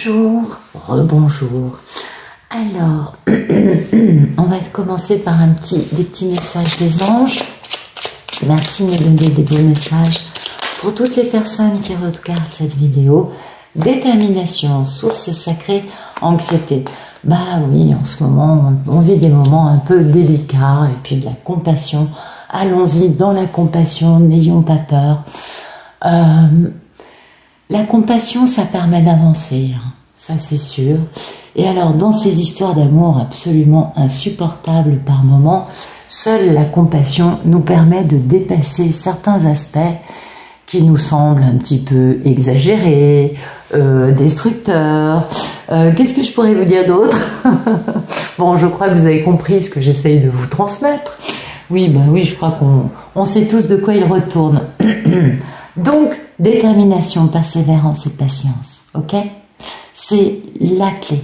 Bonjour, rebonjour. Alors, on va commencer par des petits messages des anges. Merci de me donner des beaux messages. Pour toutes les personnes qui regardent cette vidéo, détermination, source sacrée, anxiété. Bah oui, en ce moment, on vit des moments un peu délicats et puis de la compassion. Allons-y dans la compassion, n'ayons pas peur. La compassion, ça permet d'avancer, hein, ça c'est sûr. Et alors, dans ces histoires d'amour absolument insupportables par moments, seule la compassion nous permet de dépasser certains aspects qui nous semblent un petit peu exagérés, destructeurs. Qu'est-ce que je pourrais vous dire d'autre? Bon, je crois que vous avez compris ce que j'essaye de vous transmettre. Oui, ben oui, je crois qu'on sait tous de quoi il retourne. Donc, détermination, persévérance et patience, ok? C'est la clé.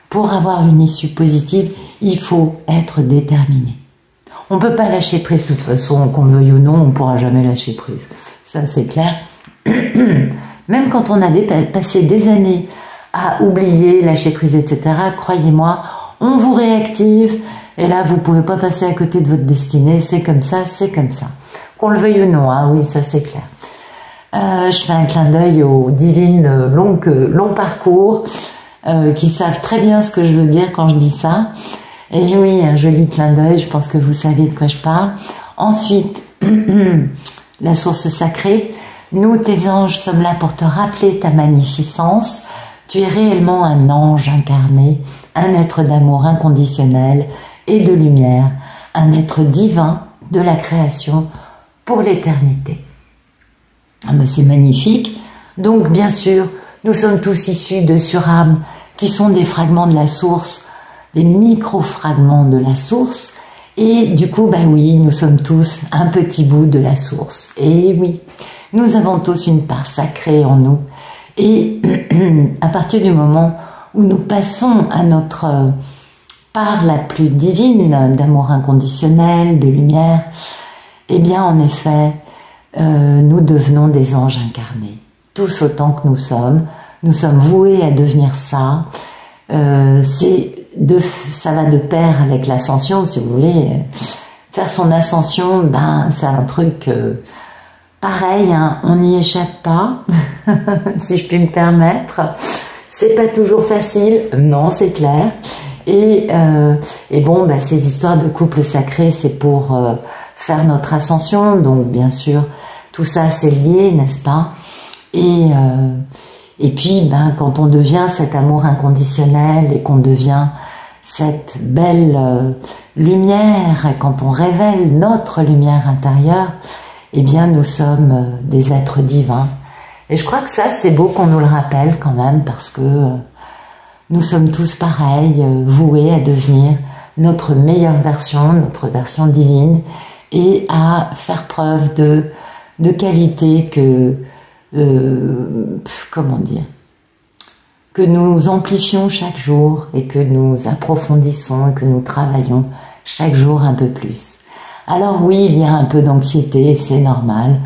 Pour avoir une issue positive, il faut être déterminé. On ne peut pas lâcher prise, de toute façon, qu'on le veuille ou non, on ne pourra jamais lâcher prise. Ça, c'est clair. Même quand on a passé des années à oublier, lâcher prise, etc., croyez-moi, on vous réactive, et là, vous ne pouvez pas passer à côté de votre destinée, c'est comme ça, c'est comme ça. Qu'on le veuille ou non, hein, oui, ça c'est clair. Je fais un clin d'œil aux divines long parcours qui savent très bien ce que je veux dire quand je dis ça. Et oui, un joli clin d'œil, je pense que vous savez de quoi je parle. Ensuite, la source sacrée. Nous, tes anges, sommes là pour te rappeler ta magnificence. Tu es réellement un ange incarné, un être d'amour inconditionnel et de lumière, un être divin de la création pour l'éternité. Ah ben c'est magnifique. Donc bien sûr, nous sommes tous issus de surâmes qui sont des fragments de la source, des micro-fragments de la source. Et du coup, bah oui, nous sommes tous un petit bout de la source. Et oui, nous avons tous une part sacrée en nous. Et à partir du moment où nous passons à notre part la plus divine d'amour inconditionnel, de lumière, eh bien en effet, nous devenons des anges incarnés. Tous autant que nous sommes voués à devenir ça. Ça va de pair avec l'ascension, si vous voulez. Faire son ascension, ben c'est un truc pareil, hein, on n'y échappe pas, si je puis me permettre. C'est pas toujours facile, non, c'est clair. Et bon, bah, ces histoires de couple sacré, c'est pour faire notre ascension. Donc, bien sûr, tout ça, c'est lié, n'est-ce pas? Et puis, ben, quand on devient cet amour inconditionnel et qu'on devient cette belle lumière, et quand on révèle notre lumière intérieure, eh bien, nous sommes des êtres divins. Et je crois que ça, c'est beau qu'on nous le rappelle quand même, parce que nous sommes tous pareils, voués à devenir notre meilleure version, notre version divine, et à faire preuve de qualité comment dire, que nous amplifions chaque jour et que nous approfondissons et que nous travaillons chaque jour un peu plus. Alors oui, il y a un peu d'anxiété, c'est normal.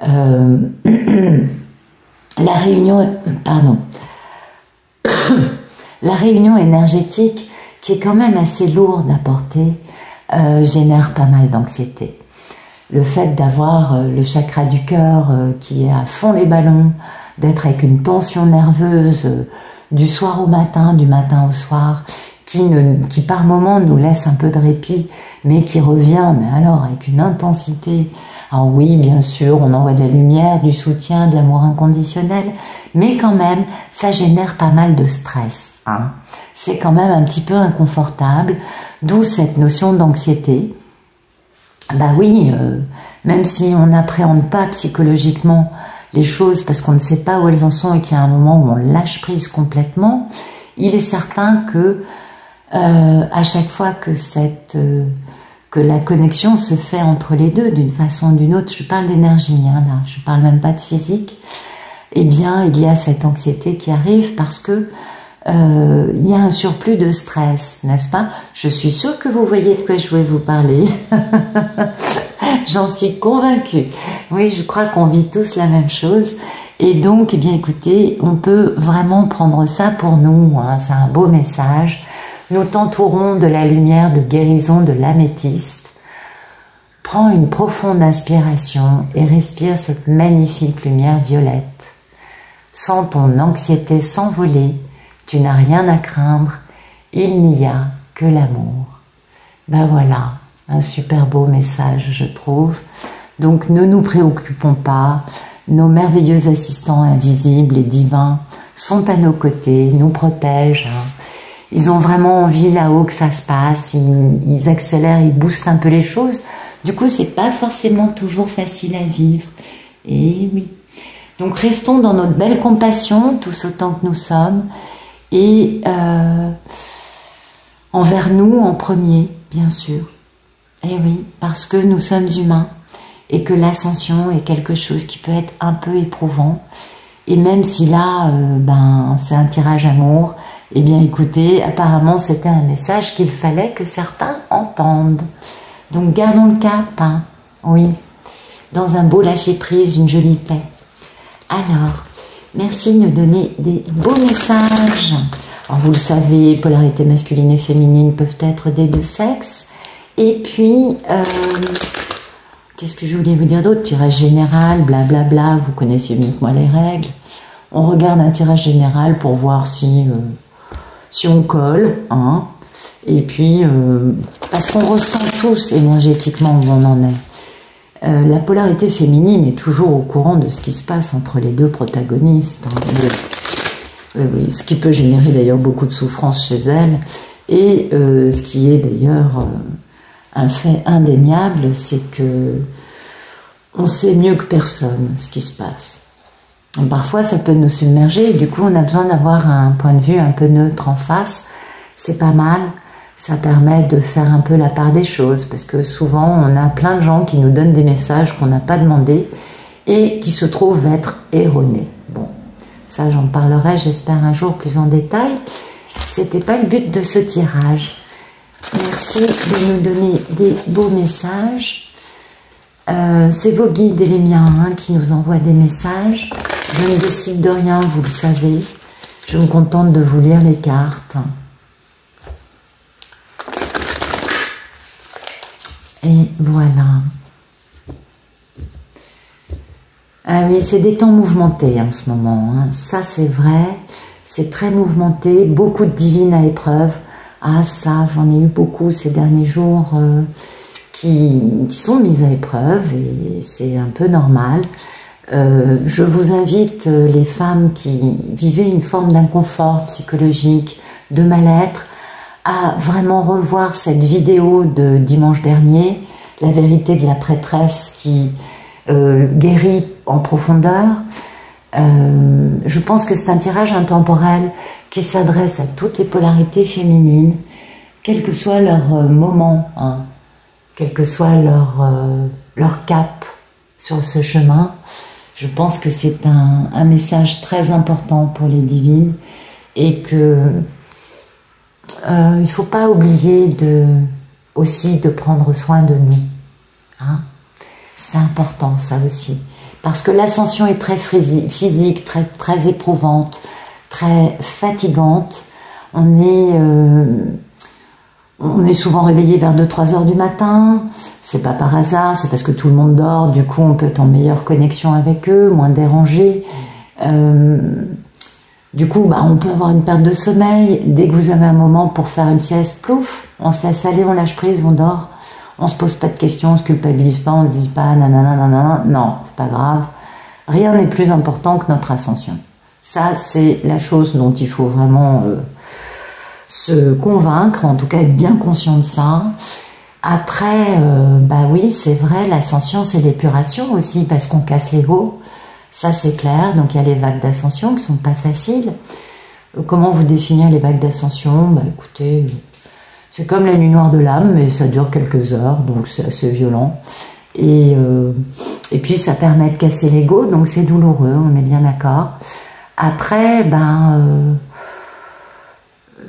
La réunion énergétique, qui est quand même assez lourde à porter, génère pas mal d'anxiété. Le fait d'avoir le chakra du cœur qui est à fond les ballons, d'être avec une tension nerveuse du soir au matin, du matin au soir, qui par moments nous laisse un peu de répit, mais qui revient, mais alors avec une intensité. Alors oui, bien sûr, on envoie de la lumière, du soutien, de l'amour inconditionnel, mais quand même, ça génère pas mal de stress. Hein. C'est quand même un petit peu inconfortable, d'où cette notion d'anxiété. Bah oui, même si on n'appréhende pas psychologiquement les choses parce qu'on ne sait pas où elles en sont et qu'il y a un moment où on lâche prise complètement, il est certain que à chaque fois que la connexion se fait entre les deux d'une façon ou d'une autre, je parle d'énergie, hein, là, je parle même pas de physique, eh bien il y a cette anxiété qui arrive parce que il y a un surplus de stress, n'est-ce pas? Je suis sûre que vous voyez de quoi je vais vous parler. J'en suis convaincue. Oui, je crois qu'on vit tous la même chose Et donc, eh bien, écoutez, on peut vraiment prendre ça pour nous, hein, c'est un beau message. Nous t'entourons de la lumière de guérison de l'améthyste. Prends une profonde inspiration et respire cette magnifique lumière violette. Sens ton anxiété s'envoler, tu n'as rien à craindre, il n'y a que l'amour. Ben voilà, un super beau message, je trouve. Donc ne nous préoccupons pas, nos merveilleux assistants invisibles et divins sont à nos côtés, nous protègent. Ils ont vraiment envie là-haut que ça se passe, ils accélèrent, ils boostent un peu les choses. Du coup, c'est pas forcément toujours facile à vivre. Et oui. Donc restons dans notre belle compassion, tous autant que nous sommes, et envers nous en premier, bien sûr. Et oui, parce que nous sommes humains et que l'ascension est quelque chose qui peut être un peu éprouvant. Et même si là, c'est un tirage amour, eh bien écoutez, apparemment c'était un message qu'il fallait que certains entendent. Donc gardons le cap, hein, oui, dans un beau lâcher-prise, une jolie paix. Alors, merci de nous donner des beaux messages. Alors vous le savez, polarité masculine et féminine peuvent être des deux sexes. Et puis, qu'est-ce que je voulais vous dire d'autre? Tirage général, blablabla, vous connaissez mieux que moi les règles. On regarde un tirage général pour voir si on colle, hein. Et puis, parce qu'on ressent tous énergétiquement où on en est. La polarité féminine est toujours au courant de ce qui se passe entre les deux protagonistes, hein. Oui, ce qui peut générer d'ailleurs beaucoup de souffrance chez elle. Et ce qui est d'ailleurs un fait indéniable, c'est que on sait mieux que personne ce qui se passe. Donc, parfois, ça peut nous submerger et du coup, on a besoin d'avoir un point de vue un peu neutre en face. C'est pas mal. Ça permet de faire un peu la part des choses parce que souvent, on a plein de gens qui nous donnent des messages qu'on n'a pas demandé et qui se trouvent être erronés. Bon, ça, j'en parlerai, j'espère, un jour plus en détail. C'était pas le but de ce tirage. Merci de nous donner des beaux messages. C'est vos guides et les miens, hein, qui nous envoient des messages. Je ne décide de rien, vous le savez. Je me contente de vous lire les cartes. Et voilà. Ah oui, c'est des temps mouvementés en ce moment, hein. Ça, c'est vrai. C'est très mouvementé. Beaucoup de divines à épreuve. Ah ça, j'en ai eu beaucoup ces derniers jours qui sont mises à épreuve et c'est un peu normal. Je vous invite, les femmes qui vivaient une forme d'inconfort psychologique, de mal-être, à vraiment revoir cette vidéo de dimanche dernier, la vérité de la prêtresse qui guérit en profondeur. Je pense que c'est un tirage intemporel qui s'adresse à toutes les polarités féminines, quel que soit leur moment, hein, quel que soit leur cap sur ce chemin. Je pense que c'est un message très important pour les divines et que il ne faut pas oublier aussi de prendre soin de nous, hein. C'est important ça aussi, parce que l'ascension est très physique, très éprouvante, très fatigante. On est souvent réveillé vers 2-3 heures du matin. C'est pas par hasard, c'est parce que tout le monde dort. Du coup, on peut être en meilleure connexion avec eux, moins dérangé. Du coup, on peut avoir une perte de sommeil. Dès que vous avez un moment pour faire une sieste, plouf, on se laisse aller, on lâche prise, on dort. On se pose pas de questions, on se culpabilise pas, on ne se dit pas nanana, nanana. Non, c'est pas grave. Rien n'est plus important que notre ascension. Ça, c'est la chose dont il faut vraiment se convaincre, en tout cas être bien conscient de ça. Après, oui, c'est vrai, l'ascension, c'est l'épuration aussi, parce qu'on casse l'ego. Ça, c'est clair. Donc, il y a les vagues d'ascension qui sont pas faciles. Comment vous définir les vagues d'ascension? Écoutez, c'est comme la nuit noire de l'âme, mais ça dure quelques heures, donc c'est assez violent. Et puis, ça permet de casser l'ego, donc c'est douloureux, on est bien d'accord. Après,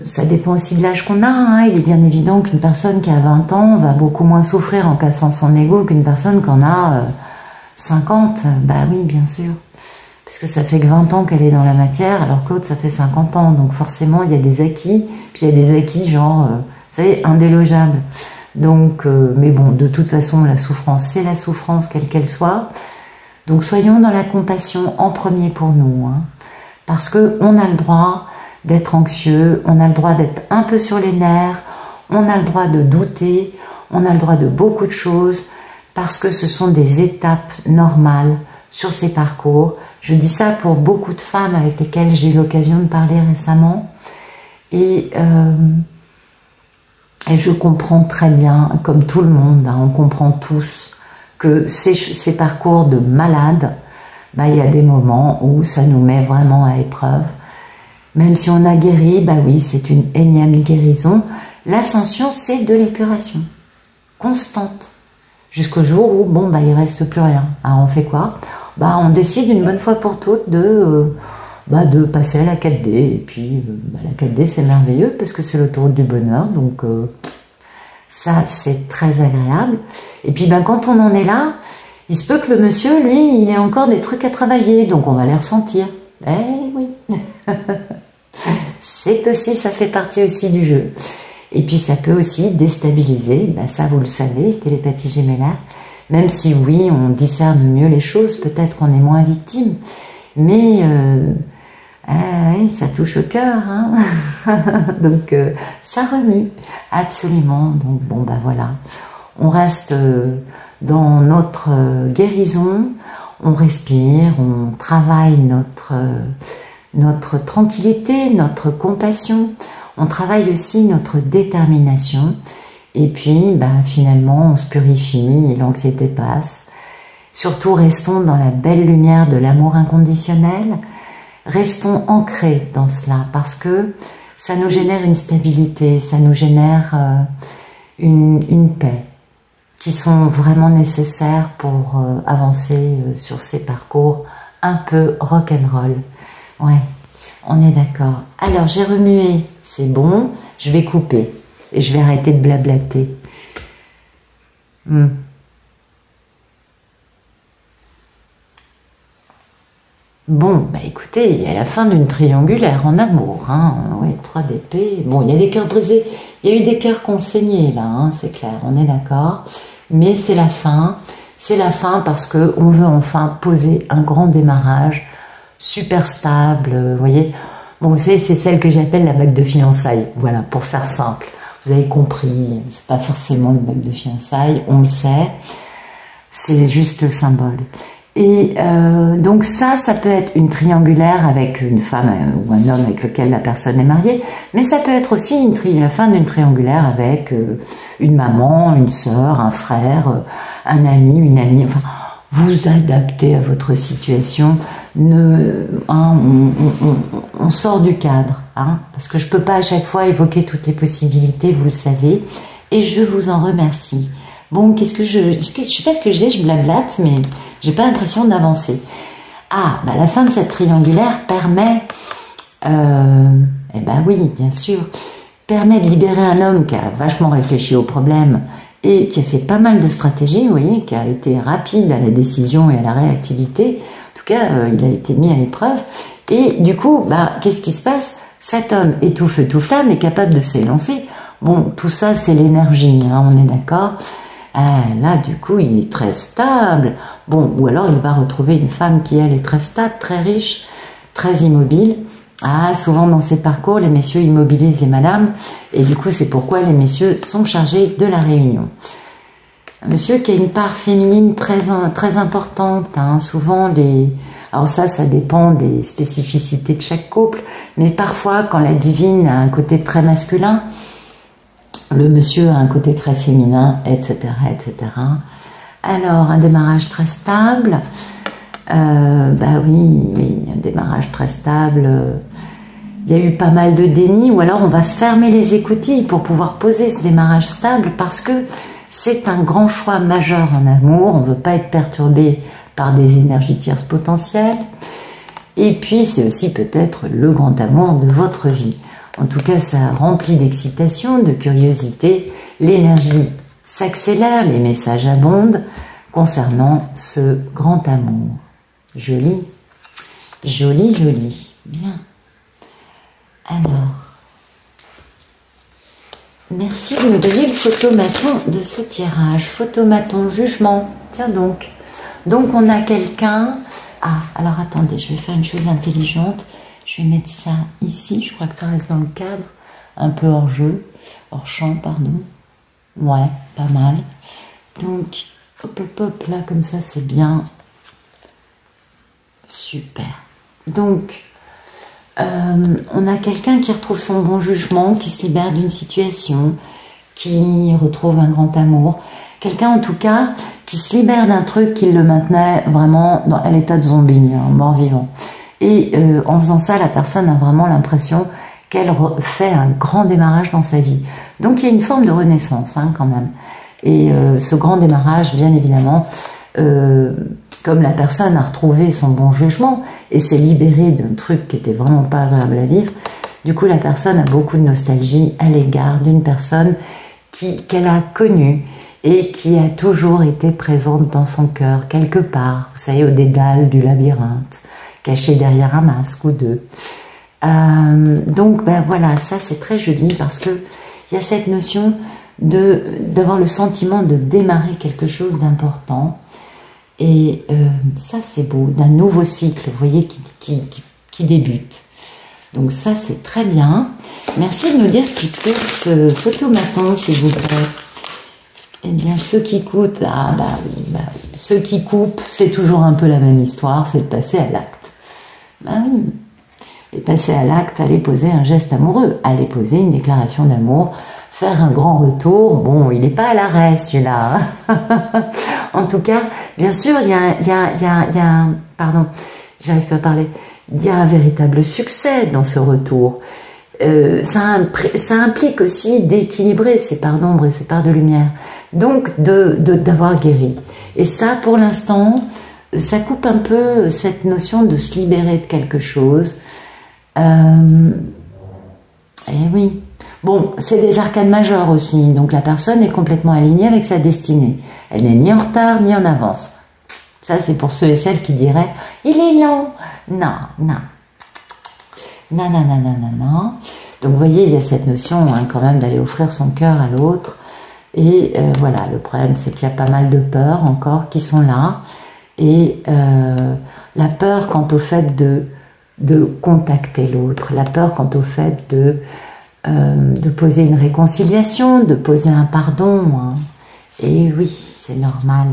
ça dépend aussi de l'âge qu'on a, hein. Il est bien évident qu'une personne qui a 20 ans va beaucoup moins souffrir en cassant son ego qu'une personne qui en a 50. Oui, bien sûr. parce que ça fait que 20 ans qu'elle est dans la matière, alors que l'autre, ça fait 50 ans. Donc forcément, il y a des acquis, puis il y a des acquis genre, vous savez, indélogeables. Donc, mais bon, de toute façon, la souffrance, c'est la souffrance, quelle qu'elle soit. Donc soyons dans la compassion en premier pour nous, hein, parce qu'on a le droit d'être anxieux, on a le droit d'être un peu sur les nerfs, on a le droit de douter, on a le droit de beaucoup de choses, parce que ce sont des étapes normales sur ces parcours. Je dis ça pour beaucoup de femmes avec lesquelles j'ai eu l'occasion de parler récemment, et je comprends très bien, comme tout le monde, hein, on comprend tous, que ces parcours de malades, bah, il y a des moments où ça nous met vraiment à épreuve. Même si on a guéri, bah oui, c'est une énième guérison. L'ascension, c'est de l'épuration constante. Jusqu'au jour où, bon, bah, il reste plus rien. Alors, on fait quoi? Bah, on décide une bonne fois pour toutes de passer à la 4D. Et puis, la 4D, c'est merveilleux parce que c'est l'autoroute du bonheur. Donc, ça, c'est très agréable. Et puis, ben, quand on en est là, il se peut que le monsieur, lui, il ait encore des trucs à travailler. Donc, on va les ressentir. Eh oui. C'est aussi, ça fait partie aussi du jeu. Et puis, ça peut aussi déstabiliser. Ben, ça, vous le savez, télépathie gémellaire. Même si, oui, on discerne mieux les choses, peut-être qu'on est moins victime. Mais... oui, ça touche au cœur, hein. Donc ça remue, absolument. Donc bon, ben voilà, on reste dans notre guérison, on respire, on travaille notre tranquillité, notre compassion, on travaille aussi notre détermination, et puis ben, finalement on se purifie et l'anxiété passe. Surtout restons dans la belle lumière de l'amour inconditionnel. Restons ancrés dans cela parce que ça nous génère une stabilité, ça nous génère une paix qui sont vraiment nécessaires pour avancer sur ces parcours un peu rock'n'roll. Ouais, on est d'accord. Alors j'ai remué, c'est bon, je vais couper et je vais arrêter de blablater. Bon, bah écoutez, il y a la fin d'une triangulaire en amour, hein. Oui, 3 d'épée. Bon, il y a des cœurs brisés, il y a eu des cœurs qui ont saigné là, hein, c'est clair, on est d'accord. Mais c'est la fin parce que on veut enfin poser un grand démarrage, super stable, vous voyez. Bon, vous savez, c'est celle que j'appelle la bague de fiançailles, voilà, pour faire simple. Vous avez compris, c'est pas forcément le bague de fiançailles, on le sait, c'est juste le symbole. Et donc ça peut être une triangulaire avec une femme ou un homme avec lequel la personne est mariée, mais ça peut être aussi la fin d'une triangulaire avec une maman, une sœur, un frère, un ami, une amie. Enfin, vous adaptez à votre situation. On sort du cadre, hein, parce que je peux pas à chaque fois évoquer toutes les possibilités, vous le savez, et je vous en remercie. Bon, je sais pas ce que j'ai, je blablate, mais j'ai pas l'impression d'avancer. Ah, bah la fin de cette triangulaire permet, eh ben oui, bien sûr, permet de libérer un homme qui a vachement réfléchi au problème et qui a fait pas mal de stratégies, vous voyez, qui a été rapide à la décision et à la réactivité. En tout cas, il a été mis à l'épreuve. Et du coup, bah, qu'est-ce qui se passe? Cet homme est tout feu, tout flamme, est capable de s'élancer. Bon, tout ça, c'est l'énergie, hein, on est d'accord. Là, du coup, il est très stable. Bon, ou alors il va retrouver une femme qui, elle, est très stable, très riche, très immobile. Ah, souvent dans ces parcours, les messieurs immobilisent les madames. Et du coup, c'est pourquoi les messieurs sont chargés de la réunion. Un monsieur qui a une part féminine très importante. Hein, souvent, alors ça dépend des spécificités de chaque couple. Mais parfois, quand la divine a un côté très masculin, le monsieur a un côté très féminin, etc., etc. Alors, un démarrage très stable. Bah oui, un démarrage très stable. Il y a eu pas mal de déni, ou alors on va fermer les écoutilles pour pouvoir poser ce démarrage stable, parce que c'est un grand choix majeur en amour. On ne veut pas être perturbé par des énergies tierces potentielles. Et puis, c'est aussi peut-être le grand amour de votre vie. En tout cas, ça remplit d'excitation, de curiosité. L'énergie s'accélère, les messages abondent concernant ce grand amour. Joli. Joli, joli. Bien. Alors, merci de me donner le photomaton de ce tirage. Photomaton, jugement. Tiens donc. Donc, on a quelqu'un... Ah, alors attendez, je vais faire une chose intelligente. Je vais mettre ça ici. Je crois que ça reste dans le cadre. Un peu hors jeu. Hors champ, pardon. Ouais, pas mal. Donc, hop, hop, hop, là, comme ça, c'est bien. Super. Donc, on a quelqu'un qui retrouve son bon jugement, qui se libère d'une situation, qui retrouve un grand amour. Quelqu'un, en tout cas, qui se libère d'un truc qui le maintenait vraiment à l'état de zombie, mort-vivant. Et en faisant ça, la personne a vraiment l'impression qu'elle fait un grand démarrage dans sa vie. Donc, il y a une forme de renaissance, quand même. Et ce grand démarrage, bien évidemment, comme la personne a retrouvé son bon jugement et s'est libérée d'un truc qui était vraiment pas agréable à vivre, du coup la personne a beaucoup de nostalgie à l'égard d'une personne qu'elle a connue et qui a toujours été présente dans son cœur, quelque part, vous savez, au dédale du labyrinthe, cachée derrière un masque ou deux. Donc ben voilà, ça c'est très joli parce que il y a cette notion d'avoir le sentiment de démarrer quelque chose d'important. Et ça, c'est beau, d'un nouveau cycle, vous voyez, qui débute. Donc ça, c'est très bien. Merci de nous dire ce qui coûte ce photomaton, s'il vous plaît. Eh bien, ce qui coûte, ce qui coupe, c'est toujours un peu la même histoire, c'est de passer à l'acte. Ben oui. Et passer à l'acte, aller poser un geste amoureux, aller poser une déclaration d'amour, faire un grand retour. Bon, il n'est pas à l'arrêt, celui-là. En tout cas, bien sûr, il y a pardon, j'arrive pas à parler. Il y a un véritable succès dans ce retour. Ça implique aussi d'équilibrer ces parts d'ombre et ces parts de lumière. Donc, d'avoir guéri. Et ça, pour l'instant, ça coupe un peu cette notion de se libérer de quelque chose. Et oui. Bon, c'est des arcanes majeures aussi, donc la personne est complètement alignée avec sa destinée. Elle n'est ni en retard, ni en avance. Ça, c'est pour ceux et celles qui diraient « il est lent ». Non, non. Non, non, non, non, non, non. Donc, vous voyez, il y a cette notion quand même d'aller offrir son cœur à l'autre. Et voilà, le problème, c'est qu'il y a pas mal de peurs encore qui sont là. Et la peur quant au fait de contacter l'autre, la peur quant au fait de poser une réconciliation, de poser un pardon. Et oui, c'est normal.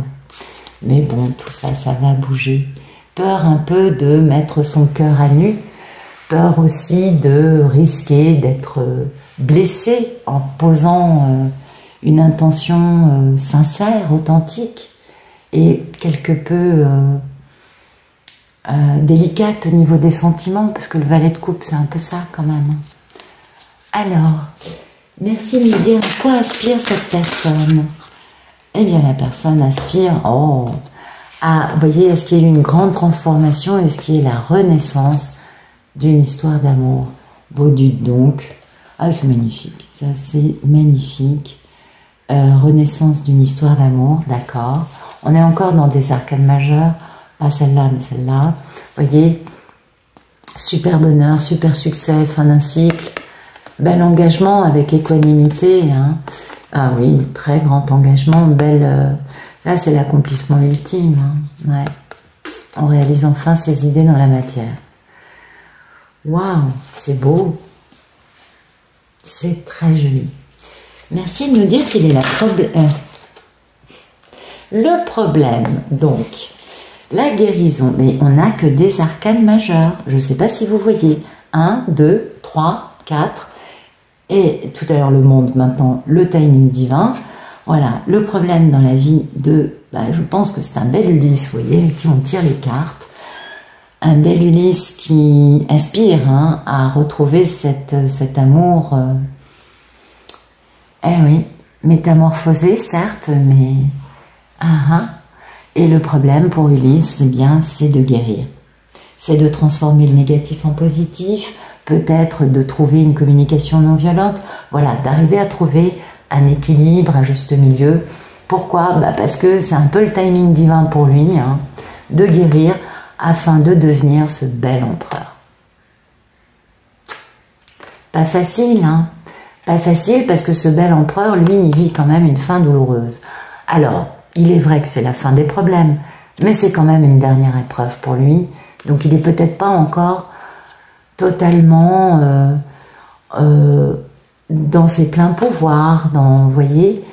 Mais bon, tout ça, ça va bouger. Peur un peu de mettre son cœur à nu. Peur aussi de risquer d'être blessé en posant une intention sincère, authentique et quelque peu délicate au niveau des sentiments, parce que le valet de coupe, c'est un peu ça quand même. Alors, merci de me dire à quoi aspire cette personne. Eh bien, la personne aspire, vous voyez, est-ce qu'il y a eu une grande transformation? Est-ce qu'il y a la renaissance d'une histoire d'amour? Beau dites donc. Ah, c'est magnifique. Ça, c'est magnifique. Renaissance d'une histoire d'amour, d'accord. On est encore dans des arcanes majeures. Pas celle-là, mais celle-là. Vous voyez, super bonheur, super succès, fin d'un cycle. Bel engagement avec équanimité. Ah oui, très grand engagement. Là, c'est l'accomplissement ultime. Ouais. On réalise enfin ses idées dans la matière. Waouh, c'est beau. C'est très joli. Merci de nous dire qu'il est le problème, donc, la guérison. Mais on n'a que des arcanes majeures. Je ne sais pas si vous voyez. 1, 2, 3, 4. Et tout à l'heure le monde, maintenant le timing divin. Voilà, le problème dans la vie je pense que c'est un bel Ulysse, vous voyez, avec qui on tire les cartes. Un bel Ulysse qui aspire à retrouver cet amour, oui, métamorphosé certes, mais... Et le problème pour Ulysse, c'est de guérir. C'est de transformer le négatif en positif, peut-être de trouver une communication non violente, voilà, d'arriver à trouver un équilibre, un juste milieu. Pourquoi? Parce que c'est un peu le timing divin pour lui, de guérir afin de devenir ce bel empereur. Pas facile, hein? Pas facile parce que ce bel empereur, lui, il vit quand même une fin douloureuse. Alors, il est vrai que c'est la fin des problèmes, mais c'est quand même une dernière épreuve pour lui. Donc, il n'est peut-être pas encore totalement dans ses pleins pouvoirs, vous voyez,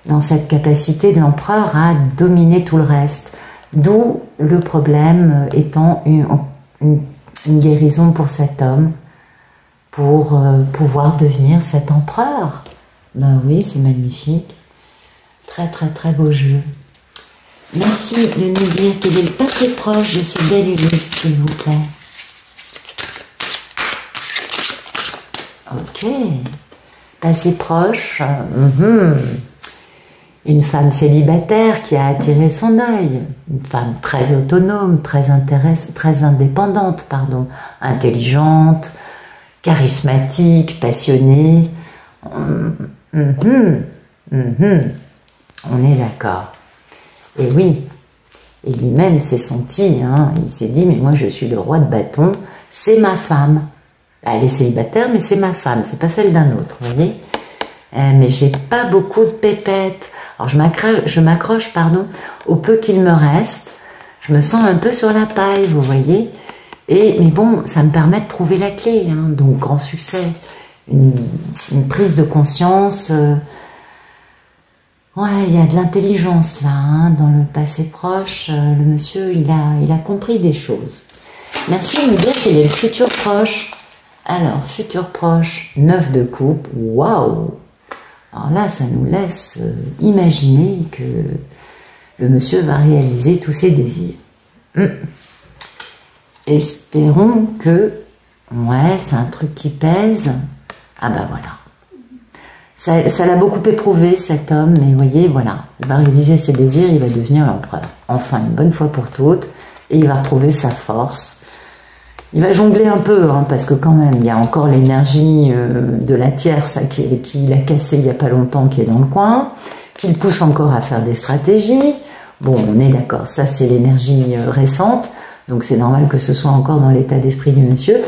dans cette capacité de l'empereur à dominer tout le reste. D'où le problème étant une guérison pour cet homme, pour pouvoir devenir cet empereur. Ben oui, c'est magnifique. Très très très beau jeu. Merci de nous dire quel est le passé proche de ce bel Ulysse, s'il vous plaît. Ok. Passé proche. Une femme célibataire qui a attiré son œil. Une femme très autonome, très indépendante, pardon. Intelligente, charismatique, passionnée. On est d'accord. Et oui, et lui-même s'est senti, hein, il s'est dit, mais moi je suis le roi de bâton, c'est ma femme. Elle est célibataire, mais c'est ma femme, c'est pas celle d'un autre, vous voyez. Mais j'ai pas beaucoup de pépettes. Alors je m'accroche, pardon, au peu qu'il me reste. Je me sens un peu sur la paille, vous voyez. Mais bon, ça me permet de trouver la clé, hein, donc grand succès. Une prise de conscience. Ouais, il y a de l'intelligence là, hein, dans le passé proche. Le monsieur, il a compris des choses. Merci de me dire quel est le futur proche. Alors, futur proche, 9 de coupe. Waouh! Alors là, ça nous laisse imaginer que le monsieur va réaliser tous ses désirs. Espérons que... Ouais, c'est un truc qui pèse. Ah bah voilà. Ça l'a beaucoup éprouvé, cet homme, mais vous voyez, voilà. Il va réaliser ses désirs, il va devenir l'empereur. Enfin, une bonne fois pour toutes. Et il va retrouver sa force. Il va jongler un peu, hein, parce que quand même, il y a encore l'énergie de la tierce qui l'a cassé il n'y a pas longtemps, qui est dans le coin, qui le pousse encore à faire des stratégies. Bon, on est d'accord, ça c'est l'énergie récente, donc c'est normal que ce soit encore dans l'état d'esprit du monsieur.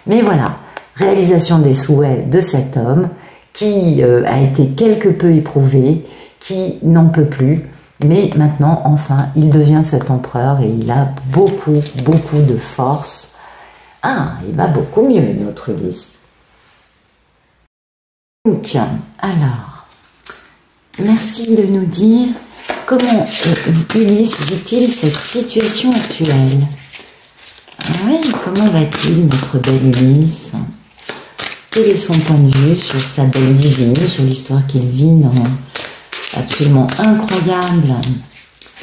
Mais voilà, réalisation des souhaits de cet homme, qui a été quelque peu éprouvé, qui n'en peut plus, mais maintenant, enfin, il devient cet empereur et il a beaucoup, beaucoup de force. Ah, il va beaucoup mieux, notre Ulysse. Donc, alors, merci de nous dire comment Ulysse vit-il cette situation actuelle. Ah oui, comment va-t-il, notre bel Ulysse? Quel est son point de vue sur sa belle divine, sur l'histoire qu'il vit absolument incroyable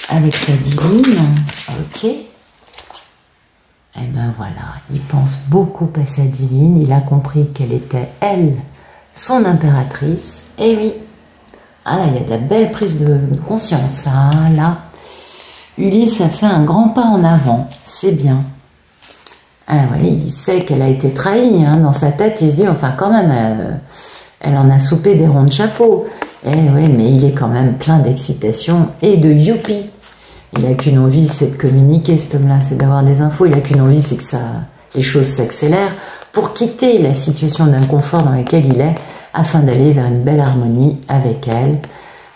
avec sa divine? Ok. Et ben voilà, il pense beaucoup à sa divine, il a compris qu'elle était, elle, son impératrice. Et oui, ah là, il y a de la belle prise de conscience. Ah là, Ulysse a fait un grand pas en avant, c'est bien. Ah oui, il sait qu'elle a été trahie, hein. Dans sa tête, il se dit, enfin quand même, elle en a soupé des ronds de chapeau. Eh oui, mais il est quand même plein d'excitation et de youpi. Il n'a qu'une envie, c'est de communiquer, cet homme-là, c'est d'avoir des infos. Il n'a qu'une envie, c'est que les choses s'accélèrent pour quitter la situation d'inconfort dans laquelle il est, afin d'aller vers une belle harmonie avec elle,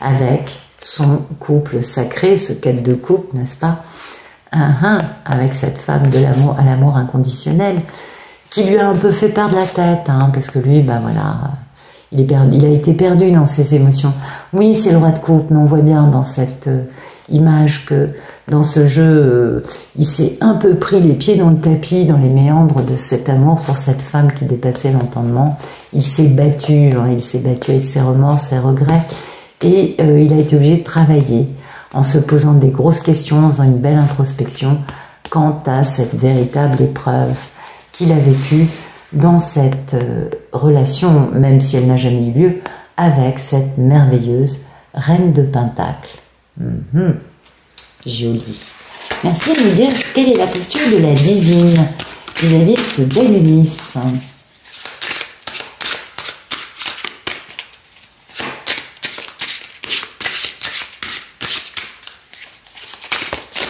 avec son couple sacré, ce quête de couple, n'est-ce pas? Avec cette femme de l'amour à l'amour inconditionnel, qui lui a un peu fait perdre la tête, hein, parce que lui, ben voilà, il a été perdu dans ses émotions. Oui, c'est le roi de coupe, mais on voit bien dans cette image que dans ce jeu, il s'est un peu pris les pieds dans le tapis, dans les méandres de cet amour pour cette femme qui dépassait l'entendement. Il s'est battu, hein, il s'est battu avec ses remords, ses regrets, et il a été obligé de travailler en se posant des grosses questions, en faisant une belle introspection quant à cette véritable épreuve qu'il a vécue dans cette relation, même si elle n'a jamais eu lieu, avec cette merveilleuse reine de Pentacle. Joli. Merci de nous dire quelle est la posture de la divine vis-à-vis de ce bel Ulysse.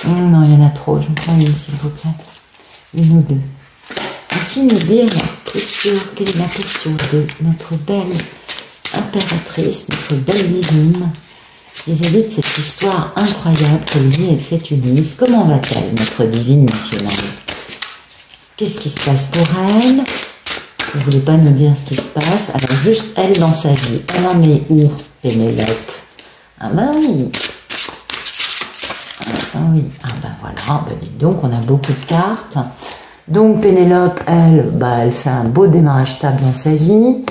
Non, il y en a trop. trop, je me prends une s'il vous plaît. Une ou deux. Merci de nous dire quelle est la posture de notre belle impératrice, notre belle divine, vis-à-vis de cette histoire incroyable que vit avec cette Ulysse. Comment va-t-elle, notre divine nationale? Qu'est-ce qui se passe pour elle? Vous ne voulez pas nous dire ce qui se passe? Alors juste elle dans sa vie, elle en est où, Pénélope? Ah bah oui. Ah oui, ah bah voilà, bah dites donc, on a beaucoup de cartes. Donc Pénélope, elle, bah, elle fait un beau démarrage stable dans sa vie,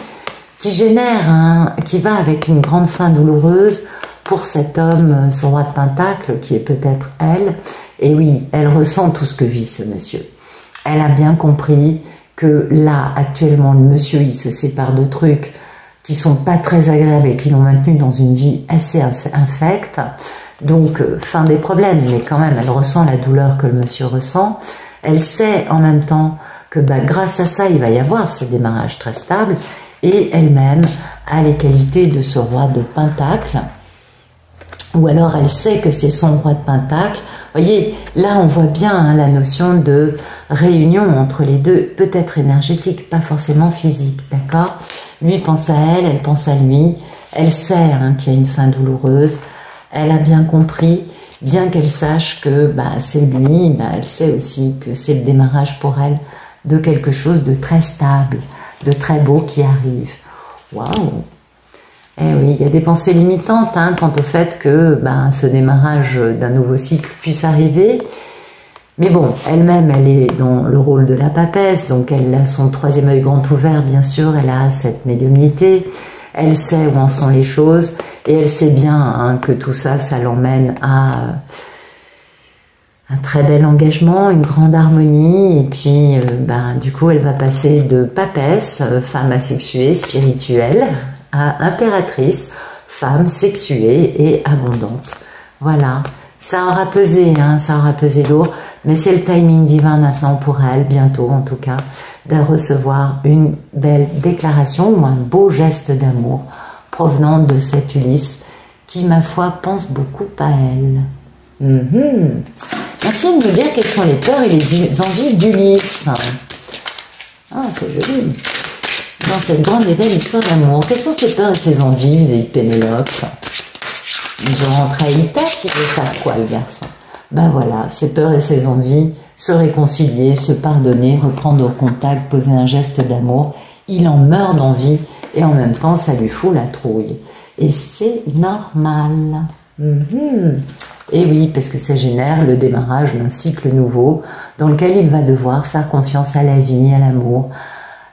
qui génère, qui va avec une grande fin douloureuse pour cet homme, son roi de Pentacle, qui est peut-être elle. Et oui, elle ressent tout ce que vit ce monsieur. Elle a bien compris que là, actuellement, le monsieur, il se sépare de trucs qui sont pas très agréables et qui l'ont maintenu dans une vie assez infecte. Donc, fin des problèmes, mais quand même, elle ressent la douleur que le monsieur ressent. Elle sait en même temps que bah, grâce à ça, il va y avoir ce démarrage très stable. Et elle-même a les qualités de ce roi de Pentacle. Ou alors, elle sait que c'est son roi de Pentacle. Vous voyez, là, on voit bien la notion de réunion entre les deux, peut-être énergétique, pas forcément physique, d'accord? Lui pense à elle pense à lui. Elle sait qu'il y a une fin douloureuse. Elle a bien compris, bien qu'elle sache que bah, c'est lui, bah, elle sait aussi que c'est le démarrage pour elle de quelque chose de très stable, de très beau qui arrive. Waouh! Eh oui, il y a des pensées limitantes quant au fait que bah, ce démarrage d'un nouveau cycle puisse arriver. Mais bon, elle-même, elle est dans le rôle de la papesse, donc elle a son troisième œil grand ouvert, bien sûr, elle a cette médiumnité, elle sait où en sont les choses, et elle sait bien que tout ça, ça l'emmène à un très bel engagement, une grande harmonie, et puis du coup, elle va passer de papesse, femme asexuée, spirituelle, à impératrice, femme sexuée et abondante. Voilà. Ça aura pesé, ça aura pesé lourd, mais c'est le timing divin maintenant pour elle, bientôt en tout cas, de recevoir une belle déclaration ou un beau geste d'amour provenant de cette Ulysse qui, ma foi, pense beaucoup à elle. Merci de nous dire quelles sont les peurs et les envies d'Ulysse. Ah, c'est joli. Dans cette grande et belle histoire d'amour, quelles sont ses peurs et ses envies vis-à-vis de Pénélope? Je rentre à Ithaque, il veut faire quoi le garçon? Ben voilà, ses peurs et ses envies, se réconcilier, se pardonner, reprendre contact, poser un geste d'amour. Il en meurt d'envie et en même temps ça lui fout la trouille. Et c'est normal. Et oui, parce que ça génère le démarrage d'un cycle nouveau dans lequel il va devoir faire confiance à la vie, à l'amour,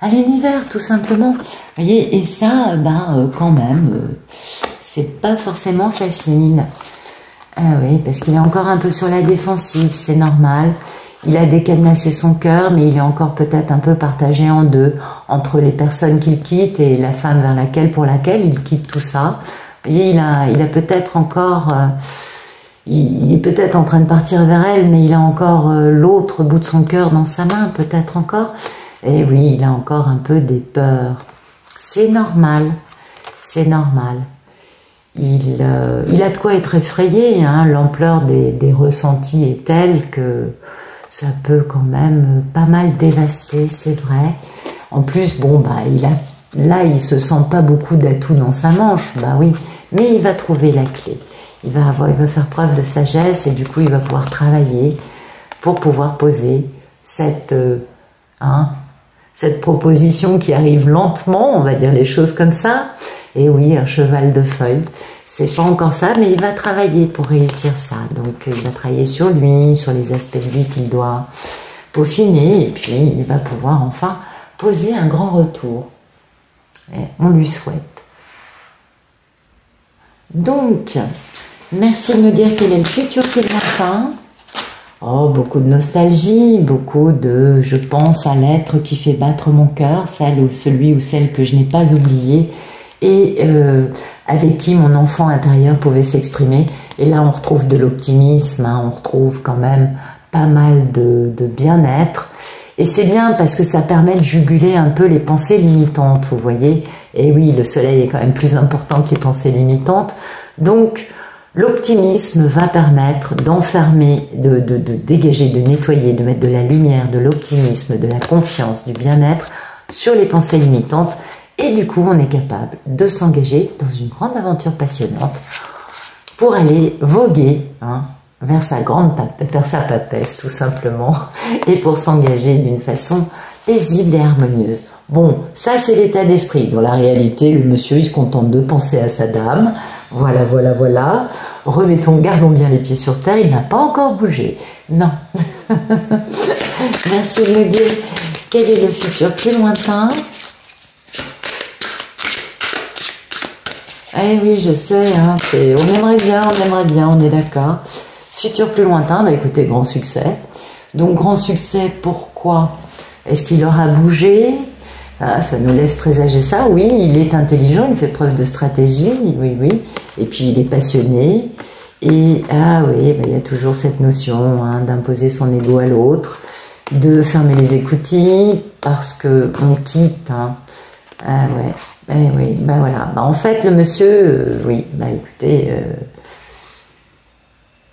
à l'univers tout simplement. Vous voyez, et ça, quand même... c'est pas forcément facile. Ah oui, parce qu'il est encore un peu sur la défensive, c'est normal. Il a décadenassé son cœur, mais il est encore peut-être un peu partagé en deux, entre les personnes qu'il quitte et la femme pour laquelle il quitte tout ça. Vous voyez, il a peut-être encore... il est peut-être en train de partir vers elle, mais il a encore l'autre bout de son cœur dans sa main, peut-être encore. Et oui, il a encore un peu des peurs. C'est normal, c'est normal. Il a de quoi être effrayé, l'ampleur des ressentis est telle que ça peut quand même pas mal dévaster, c'est vrai. En plus, il se sent pas beaucoup d'atouts dans sa manche, oui, mais il va trouver la clé. Il va faire preuve de sagesse et du coup, il va pouvoir travailler pour pouvoir poser cette proposition qui arrive lentement, on va dire les choses comme ça. Et oui, un cheval de feuilles, c'est pas encore ça, mais il va travailler pour réussir ça. Donc, il va travailler sur lui, sur les aspects de lui qu'il doit peaufiner, et puis il va pouvoir enfin poser un grand retour. Et on lui souhaite. Donc, merci de nous dire quel est le futur que lointain. Oh, beaucoup de nostalgie, beaucoup de « je pense à l'être qui fait battre mon cœur », celui ou celle que je n'ai pas oublié, et avec qui mon enfant intérieur pouvait s'exprimer. Et là, on retrouve de l'optimisme, on retrouve quand même pas mal de bien-être. Et c'est bien parce que ça permet de juguler un peu les pensées limitantes, vous voyez. Et oui, le soleil est quand même plus important que les pensées limitantes. Donc, L'optimisme va permettre d'enfermer, de dégager, de nettoyer, de mettre de la lumière, de l'optimisme, de la confiance, du bien-être sur les pensées limitantes. Et du coup, on est capable de s'engager dans une grande aventure passionnante pour aller voguer vers sa papesse, tout simplement, et pour s'engager d'une façon paisible et harmonieuse. Bon, ça c'est l'état d'esprit. Dans la réalité, le monsieur, il se contente de penser à sa dame. Voilà, voilà, voilà. Gardons bien les pieds sur terre, il n'a pas encore bougé. Non. Merci de me dire quel est le futur plus lointain. Eh oui, je sais, on aimerait bien, on est d'accord. Futur plus lointain, bah écoutez, grand succès. Donc grand succès, pourquoi? Est-ce qu'il aura bougé? Ça nous laisse présager ça. Oui, il est intelligent, il fait preuve de stratégie, oui. Et puis il est passionné. Et oui, il y a toujours cette notion d'imposer son ego à l'autre, de fermer les écoutilles parce que on quitte. Oui, voilà. En fait, le monsieur, oui, écoutez,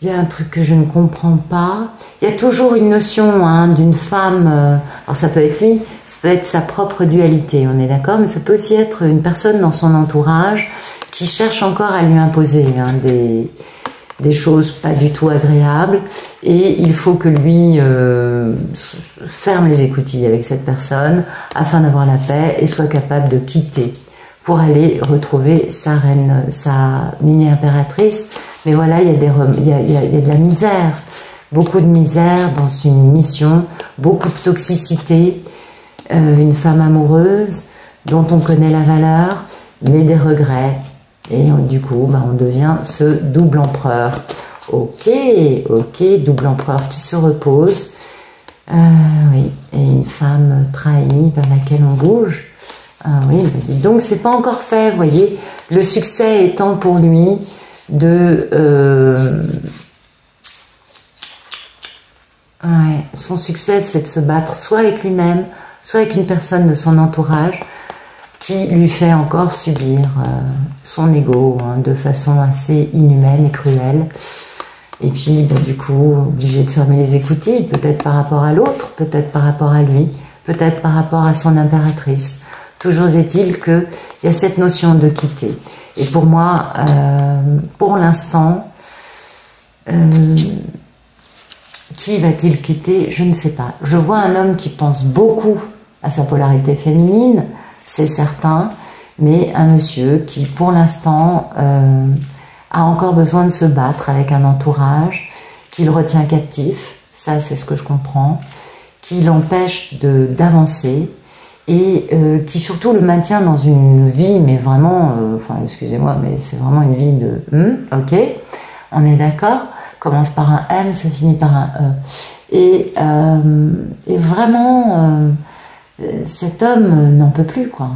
il y a un truc que je ne comprends pas. Il y a toujours une notion d'une femme, alors ça peut être lui, ça peut être sa propre dualité, on est d'accord, mais ça peut aussi être une personne dans son entourage qui cherche encore à lui imposer des choses pas du tout agréables, et il faut que lui ferme les écoutilles avec cette personne afin d'avoir la paix et soit capable de quitter pour aller retrouver sa reine, sa mini-impératrice. Mais voilà, il y a de la misère, beaucoup de misère dans une mission, beaucoup de toxicité, une femme amoureuse dont on connaît la valeur, mais des regrets. Et du coup, on devient ce double empereur. Ok, double empereur qui se repose. Oui, et une femme trahie vers laquelle on bouge. Oui, donc c'est pas encore fait, vous voyez. Le succès étant pour lui son succès, c'est de se battre soit avec lui-même, soit avec une personne de son entourage qui lui fait encore subir son ego de façon assez inhumaine et cruelle. Et puis, du coup, obligé de fermer les écoutilles, peut-être par rapport à l'autre, peut-être par rapport à lui, peut-être par rapport à son impératrice. Toujours est-il qu'il y a cette notion de quitter. Et pour moi, pour l'instant, qui va-t-il quitter? Je ne sais pas. Je vois un homme qui pense beaucoup à sa polarité féminine, c'est certain, mais un monsieur qui, pour l'instant, a encore besoin de se battre avec un entourage, qui le retient captif, ça c'est ce que je comprends, qui l'empêche d'avancer, et qui surtout le maintient dans une vie, mais vraiment, excusez-moi, mais c'est vraiment une vie de ok, on est d'accord, commence par un M, ça finit par un E. Et vraiment, cet homme n'en peut plus, quoi.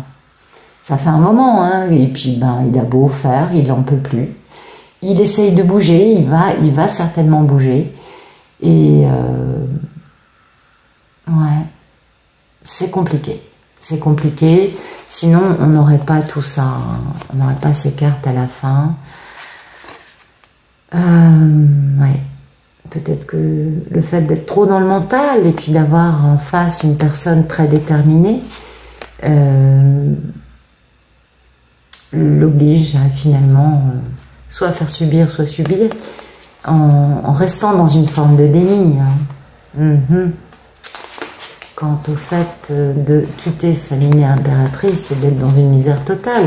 Ça fait un moment, et puis il a beau faire, il n'en peut plus. Il essaye de bouger, il va certainement bouger. Et ouais, c'est compliqué. C'est compliqué, sinon on n'aurait pas tout ça, on n'aurait pas ces cartes à la fin. Ouais. Peut-être que le fait d'être trop dans le mental et puis d'avoir en face une personne très déterminée l'oblige à finalement soit faire subir, soit subir, en restant dans une forme de déni. Quant au fait de quitter sa mini-impératrice et d'être dans une misère totale,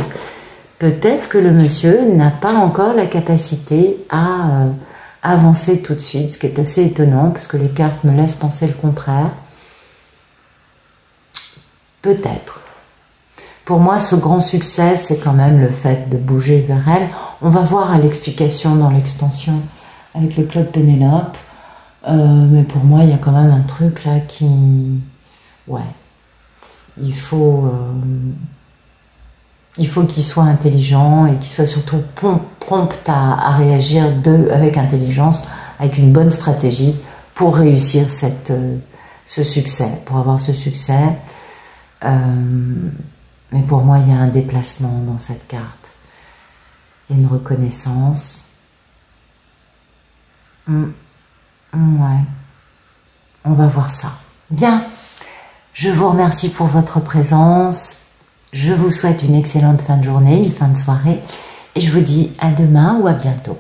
peut-être que le monsieur n'a pas encore la capacité à avancer tout de suite, ce qui est assez étonnant, parce que les cartes me laissent penser le contraire. Peut-être. Pour moi, ce grand succès, c'est quand même le fait de bouger vers elle. On va voir à l'explication dans l'extension avec le Club Pénélope. Mais pour moi, il y a quand même un truc là qui... Ouais. Il faut qu'il soit intelligent et qu'il soit surtout prompt à réagir avec intelligence, avec une bonne stratégie pour réussir ce succès, pour avoir ce succès. Mais pour moi, il y a un déplacement dans cette carte. Il y a une reconnaissance. Ouais, on va voir ça. Bien, je vous remercie pour votre présence. Je vous souhaite une excellente fin de journée, une fin de soirée. Et je vous dis à demain ou à bientôt.